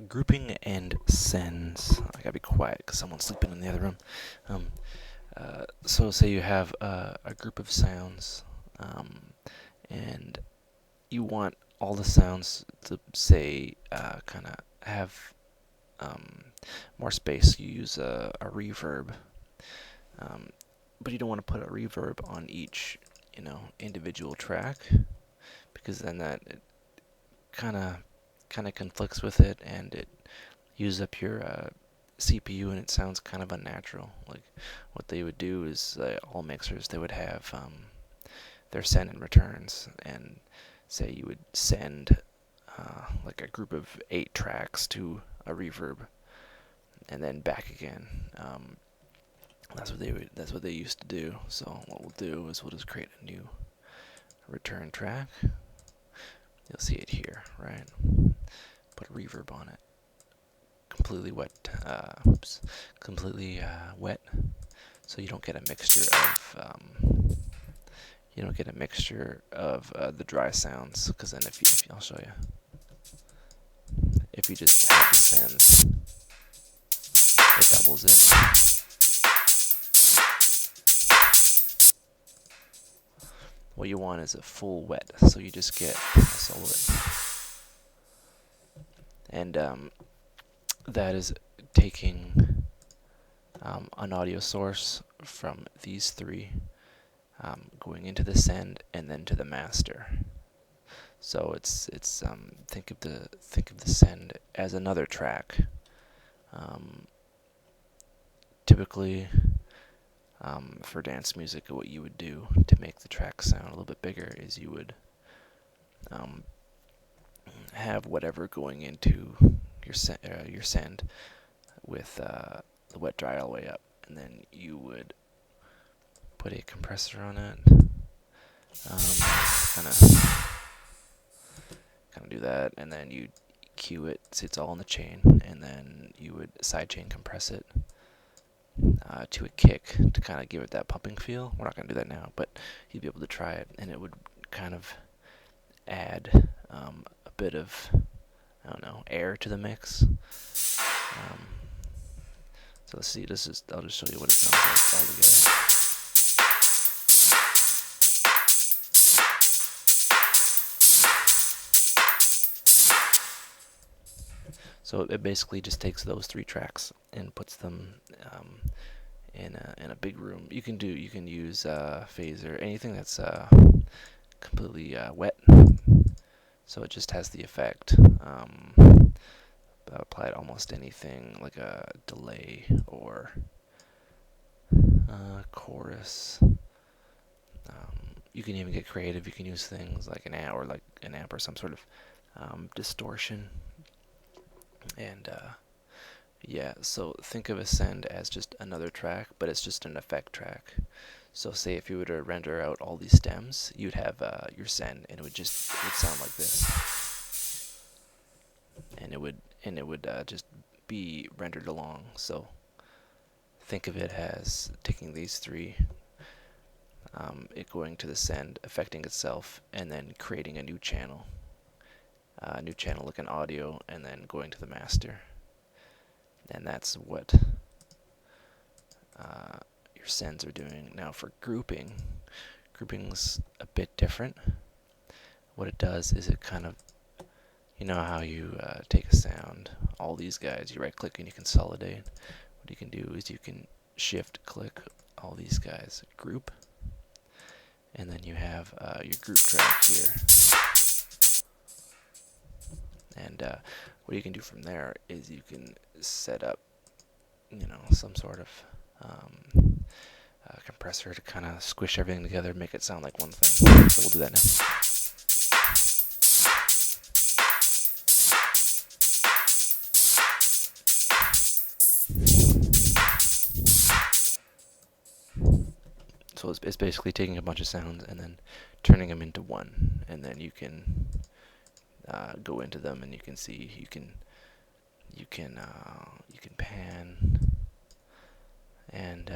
Grouping and sends. I gotta be quiet because someone's sleeping in the other room. Um, so say you have a group of sounds, and you want all the sounds to say kind of have um, more space. You use a reverb, um, but you don't want to put a reverb on each, individual track because then that kind of conflicts with it, and it uses up your CPU, and it sounds kind of unnatural. Like what they would do is all mixers they would have their send and returns, and say you would send like a group of 8 tracks to a reverb, and then back again. That's what they used to do. So what we'll do is we'll just create a new return track. You'll see it here, right? Put a reverb on it. Completely wet. Completely wet, so you don't get a mixture of the dry sounds. Because then if I'll show you, if you just have the send, it doubles it. What you want is a full wet, so you just get a solo wet, and that is taking an audio source from these three, going into the send and then to the master. So it's think of the send as another track. Um, Typically, for dance music, what you would do to make the track sound a little bit bigger is you would um, have whatever going into your send with the wet dry all the way up, and then you would put a compressor on it. Kind of do that, and then you cue it so it's all in the chain, and then you would sidechain compress it to a kick to kind of give it that pumping feel. We're not going to do that now, but you'd be able to try it, and it would kind of add a bit of, I don't know, air to the mix. So let's see. I'll just show you what it sounds like all together. So it basically just takes those 3 tracks and puts them in a big room. You can use phaser, anything that's completely wet, so it just has the effect. Apply to almost anything like a delay or chorus. You can even get creative. You can use things like an amp or some sort of distortion. And yeah, so think of Ascend as just another track, but it's just an effect track. So say if you were to render out all these stems, you'd have your send, and it would sound like this, and it would just be rendered along. So think of it as taking these 3, it going to the send, affecting itself, and then creating a new channel like an audio, and then going to the master. And that's what your sends are doing. Now for grouping's a bit different. What it does is it kind of, how you take a sound, all these guys, you right click and you consolidate. What you can do is you can shift click all these guys, group, and then you have your group track here. And what you can do from there is you can set up, some sort of compressor to kind of squish everything together, make it sound like one thing. So we'll do that now. So it's basically taking a bunch of sounds and then turning them into one, and then you can go into them, and you can see you can pan and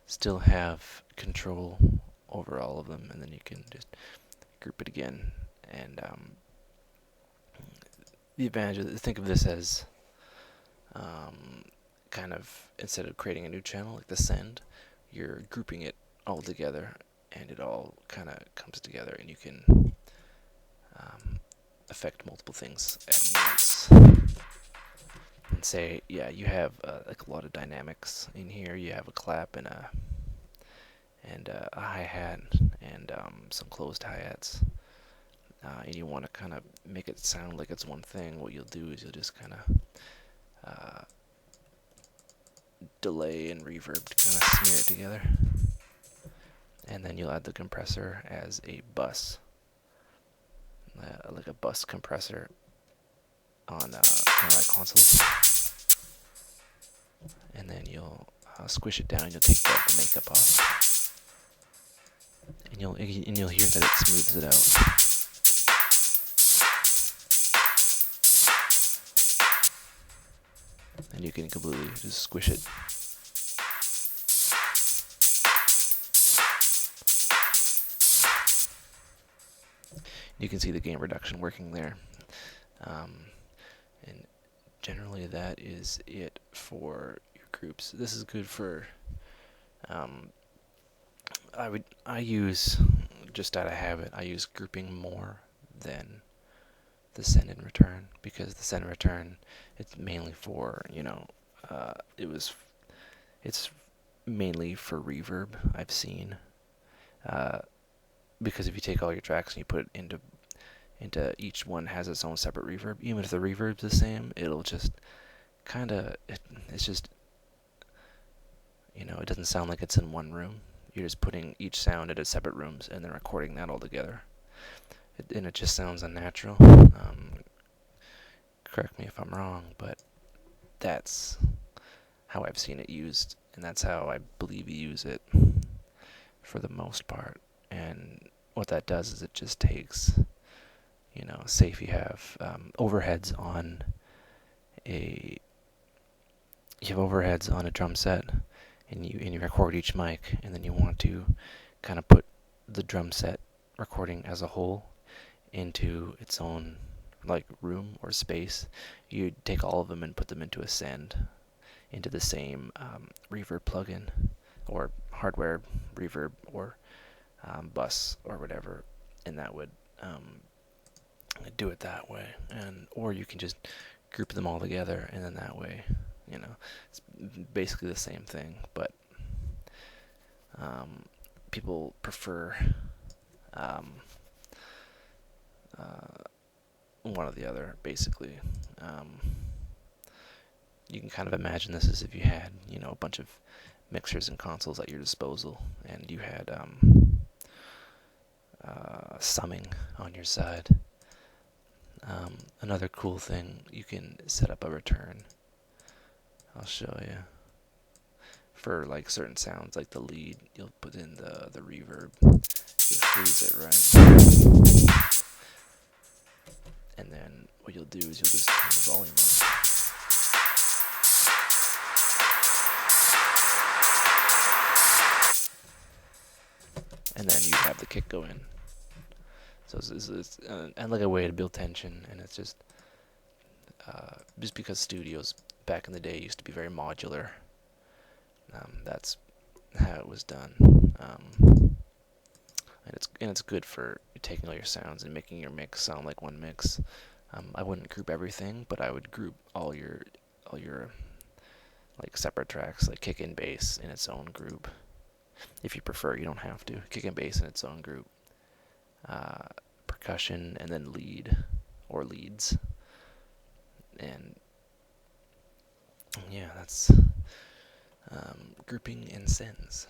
still have control over all of them, and then you can just group it again. And the advantage of think of this as um, kind of instead of creating a new channel like the send, you're grouping it all together, and it all kind of comes together, and you can affect multiple things at once. And say, yeah, you have like a lot of dynamics in here. You have a clap and a hi hat and some closed hi hats. And you want to kind of make it sound like it's one thing. What you'll do is you'll just kind of delay and reverb to kind of smear it together, and then you'll add the compressor as a bus, like a bus compressor on kind of like consoles, and then you'll squish it down. You'll take the makeup off, and you'll hear that it smooths it out. And you can completely just squish it. You can see the gain reduction working there. And generally that is it for your groups. This is good for, I use, just out of habit, I use grouping more than the send and return, because the send and return, it's mainly for, it's mainly for reverb, I've seen. Because if you take all your tracks and you put it into each one has its own separate reverb, even if the reverb's the same, it'll just it's just, it doesn't sound like it's in one room. You're just putting each sound into separate rooms and then recording that all together. And it just sounds unnatural. Correct me if I'm wrong, but that's how I've seen it used, and that's how I believe you use it for the most part. And what that does is it just takes, say if you have overheads on a drum set, and you record each mic, and then you want to kind of put the drum set recording as a whole into its own like room or space. You take all of them and put them into a send, into the same reverb plugin or hardware reverb or bus or whatever, and that would do it that way. Or you can just group them all together, and then that way, it's basically the same thing, but people prefer one or the other, basically. You can kind of imagine this as if you had, a bunch of mixers and consoles at your disposal, and you had summing on your side. Another cool thing, you can set up a return. I'll show you. For like certain sounds, like the lead, you'll put in the reverb. You'll freeze it, right? And then what you'll do is you'll just turn the volume up. And then you have the kick go in. So it's and like a way to build tension, and it's just because studios back in the day used to be very modular. That's how it was done, and it's good for taking all your sounds and making your mix sound like one mix. I wouldn't group everything, but I would group all your like separate tracks, like kick and bass in its own group. If you prefer, you don't have to. Kick and bass in its own group. Percussion, and then lead or leads. And yeah, that's grouping and sends.